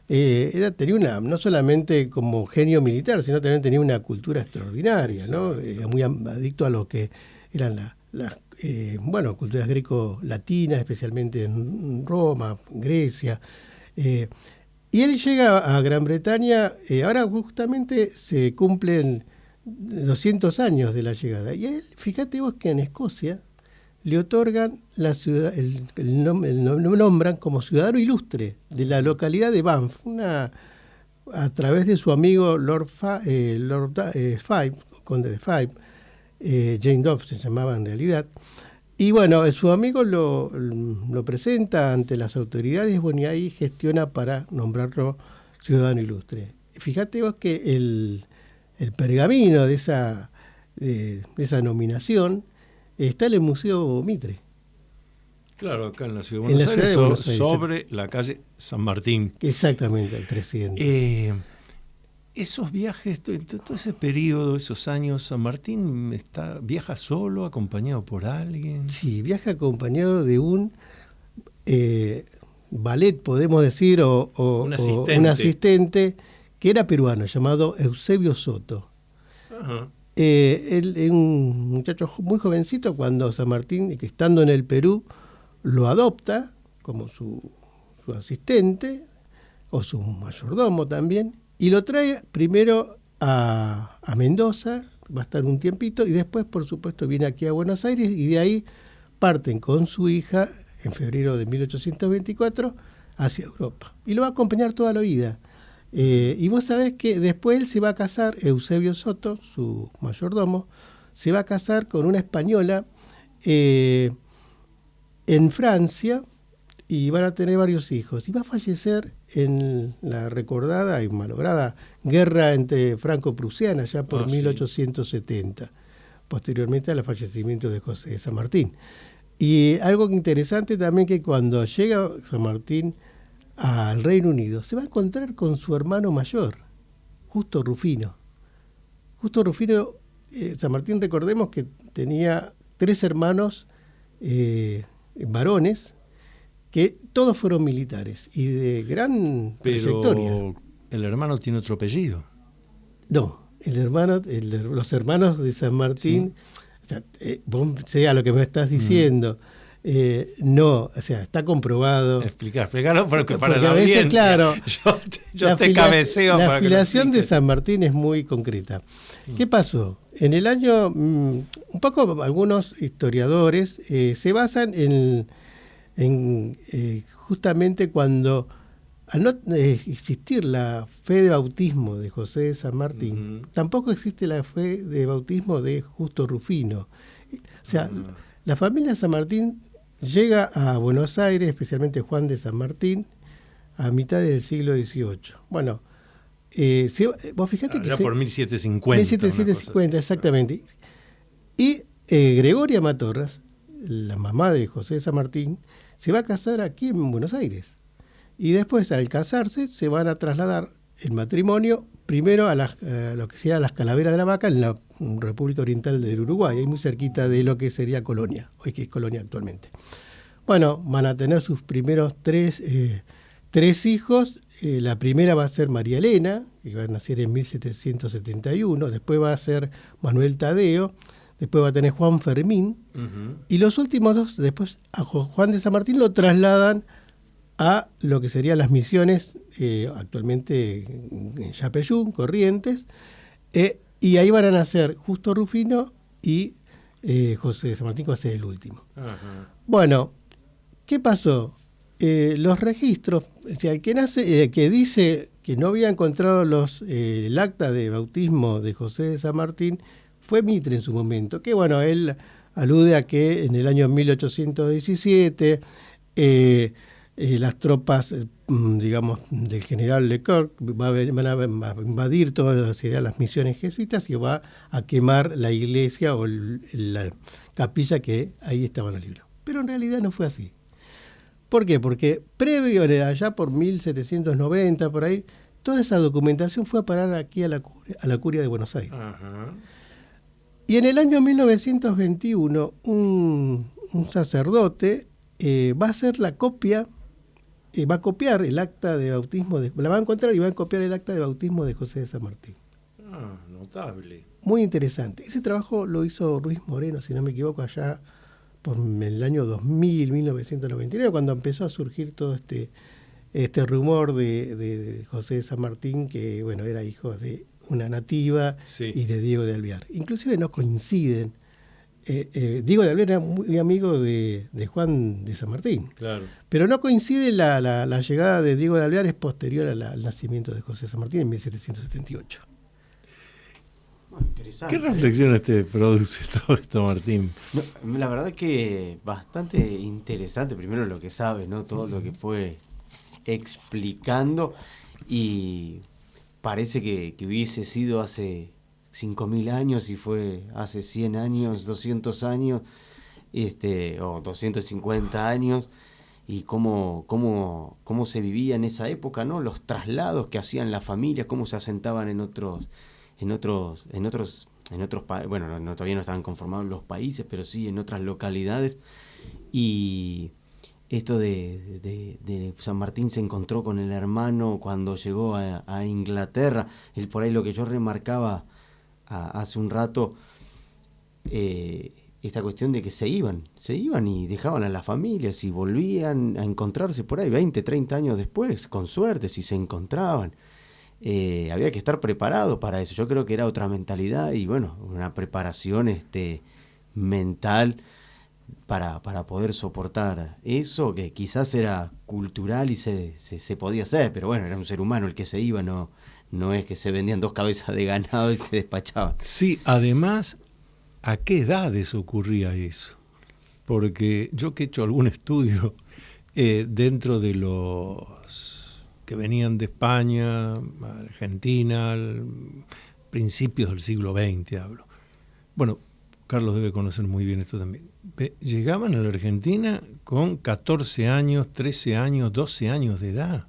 Tenía no solamente como genio militar, sino también tenía una cultura extraordinaria, ¿no? Muy adicto a lo que eran las culturas greco-latinas, especialmente en Roma, Grecia. Y él llega a Gran Bretaña, ahora justamente se cumplen 200 años de la llegada. Y a él, fíjate vos que en Escocia le otorgan la ciudad, lo nombran como ciudadano ilustre de la localidad de Banff, a través de su amigo Lord Fife, conde de Fife, Jane Dove se llamaba en realidad. Y bueno, su amigo lo presenta ante las autoridades, bueno, y ahí gestiona para nombrarlo ciudadano ilustre. Fíjate vos que el pergamino de esa nominación está en el Museo Mitre. Claro, acá en la Ciudad de Buenos Aires, sobre la calle San Martín. Exactamente, el 300. Esos viajes, todo ese periodo, esos años, San Martín viaja solo, acompañado por alguien. Sí, viaja acompañado de un ballet, podemos decir, o un asistente que era peruano, llamado Eusebio Soto. Ajá. Él es un muchacho muy jovencito cuando San Martín, que estando en el Perú, lo adopta como su asistente, o su mayordomo también, y lo trae primero a Mendoza, va a estar un tiempito, y después, por supuesto, viene aquí a Buenos Aires, y de ahí parten con su hija, en febrero de 1824, hacia Europa. Y lo va a acompañar toda la vida. Y vos sabés que después él se va a casar, Eusebio Soto, su mayordomo, se va a casar con una española en Francia, y van a tener varios hijos. Y va a fallecer en la recordada y malograda guerra entre franco-prusiana, ya por 1870, posteriormente al fallecimiento de José de San Martín. Y algo interesante también, que cuando llega San Martín al Reino Unido, se va a encontrar con su hermano mayor, Justo Rufino. Justo Rufino, San Martín, recordemos que tenía 3 hermanos varones, que todos fueron militares y de gran trayectoria. Pero el hermano tiene otro apellido. No, los hermanos de San Martín, sí. O sea, vos sea lo que me estás diciendo, no, o sea, está comprobado. Explícalo porque para la audiencia. Veces, claro, yo te cabeceo. La afiliación de San Martín es muy concreta. ¿Qué pasó? En el año, un poco algunos historiadores se basan en justamente cuando, al no existir la fe de bautismo de José de San Martín, tampoco existe la fe de bautismo de Justo Rufino. O sea, la familia San Martín llega a Buenos Aires, especialmente Juan de San Martín, a mitad del siglo XVIII. Bueno, vos fijate que... Ya por 1750. 1750, exactamente. Y Gregoria Matorras, la mamá de José de San Martín, se va a casar aquí en Buenos Aires. Y después, al casarse, se van a trasladar el matrimonio primero a lo que sería las Calaveras de la Vaca, en la República Oriental del Uruguay, ahí muy cerquita de lo que sería Colonia, hoy que es Colonia actualmente. Bueno, van a tener sus primeros tres hijos, la primera va a ser María Elena, que va a nacer en 1771, después va a ser Manuel Tadeo, después va a tener Juan Fermín, y los últimos dos, después a Juan de San Martín lo trasladan a lo que serían las misiones, actualmente en Yapeyú, Corrientes, y ahí van a nacer Justo Rufino y José de San Martín, que va a ser el último. Ajá. Bueno, ¿qué pasó? Los registros, o sea, el que nace, que dice que no había encontrado el acta de bautismo de José de San Martín, fue Mitre en su momento, que bueno, él alude a que en el año 1817 las tropas, digamos, del general Leclerc van a invadir todas las misiones jesuitas y va a quemar la iglesia o la capilla que ahí estaban los libros. Pero en realidad no fue así. ¿Por qué? Porque previo, allá por 1790, por ahí, toda esa documentación fue a parar aquí a la Curia de Buenos Aires. Ajá. Y en el año 1921, un sacerdote va a hacer la copia, va a copiar el acta de bautismo, la va a encontrar y va a copiar el acta de bautismo de José de San Martín. Ah, notable. Muy interesante. Ese trabajo lo hizo Ruiz Moreno, si no me equivoco, allá por el año 2000, 1999, cuando empezó a surgir todo este rumor de José de San Martín, que bueno, era hijo de una nativa, Sí. y de Diego de Alvear. Inclusive no coinciden. Diego de Alvear era muy amigo de Juan de San Martín, Claro. pero no coincide la llegada de Diego de Alvear, es posterior al nacimiento de José de San Martín en 1778. Interesante. ¿Qué reflexiones te produce todo esto, Martín? No, la verdad que bastante interesante, primero lo que sabe, ¿no? Todo lo que fue explicando, y parece que hubiese sido hace 5.000 años y fue hace 100 años, sí. 200 años, o 250 años, y cómo se vivía en esa época, ¿no? Los traslados que hacían las familias, cómo se asentaban en otros países, bueno, todavía no estaban conformados los países, pero sí en otras localidades. Y esto de San Martín se encontró con el hermano cuando llegó a Inglaterra. Por ahí lo que yo remarcaba hace un rato, esta cuestión de que se iban y dejaban a las familias y volvían a encontrarse por ahí 20, 30 años después, con suerte, si se encontraban. Había que estar preparado para eso. Yo creo que era otra mentalidad y bueno, una preparación mental para poder soportar eso, que quizás era cultural y se podía hacer, pero bueno, era un ser humano el que se iba, no es que se vendían 2 cabezas de ganado y se despachaban. Sí, además, ¿a qué edades ocurría eso? Porque yo que he hecho algún estudio dentro de los que venían de España, Argentina, principios del siglo XX hablo. Bueno, Carlos debe conocer muy bien esto también. Llegaban a la Argentina con 14 años, 13 años, 12 años de edad.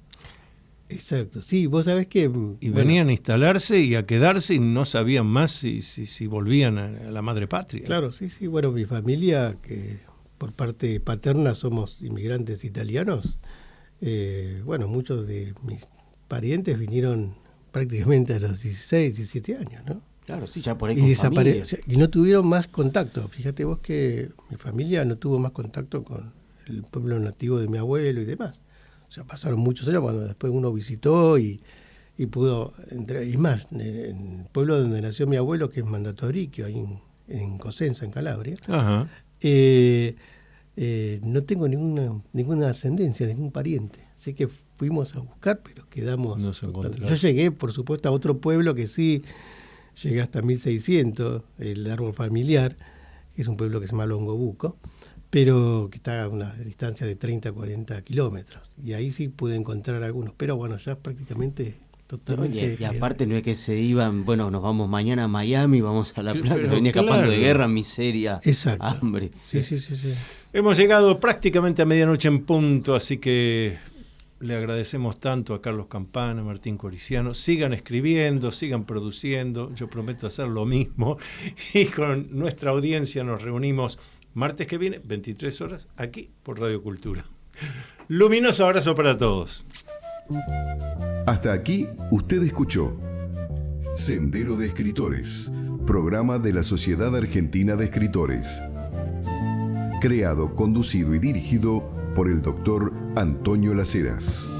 Exacto, sí, vos sabés que... Y venían a instalarse y a quedarse y no sabían más si volvían a la madre patria. Claro, sí, bueno, mi familia, que por parte paterna somos inmigrantes italianos, bueno, muchos de mis parientes vinieron prácticamente a los 16, 17 años, ¿no? Claro, sí, ya por ahí con familia. Y no tuvieron más contacto. Fíjate vos que mi familia no tuvo más contacto con el pueblo nativo de mi abuelo y demás. O sea, pasaron muchos años cuando después uno visitó y pudo entrar. Y más, en el pueblo donde nació mi abuelo, que es Mandatoriquio, ahí en Cosenza, en Calabria, Ajá. no tengo ninguna ascendencia, ningún pariente. Así que fuimos a buscar, pero quedamos... No se encontraron. Yo llegué, por supuesto, a otro pueblo que sí, llegué hasta 1600, el árbol familiar, que es un pueblo que se llama Longobuco, pero que está a una distancia de 30, 40 kilómetros. Y ahí sí pude encontrar algunos, pero bueno, ya prácticamente... Totalmente. Y aparte no es que se iban, bueno, nos vamos mañana a Miami, vamos a La Plata, Pero se venía escapando claro. de guerra, miseria, Exacto. hambre. Sí. Hemos llegado prácticamente a medianoche en punto, así que le agradecemos tanto a Carlos Campana, Martín Coriciano. Sigan escribiendo, sigan produciendo, yo prometo hacer lo mismo. Y con nuestra audiencia nos reunimos martes que viene, 23 horas, aquí por Radio Cultura. Luminoso abrazo para todos. Hasta aquí usted escuchó Sendero de Escritores, programa de la Sociedad Argentina de Escritores. Creado, conducido y dirigido por el doctor Antonio Las Heras.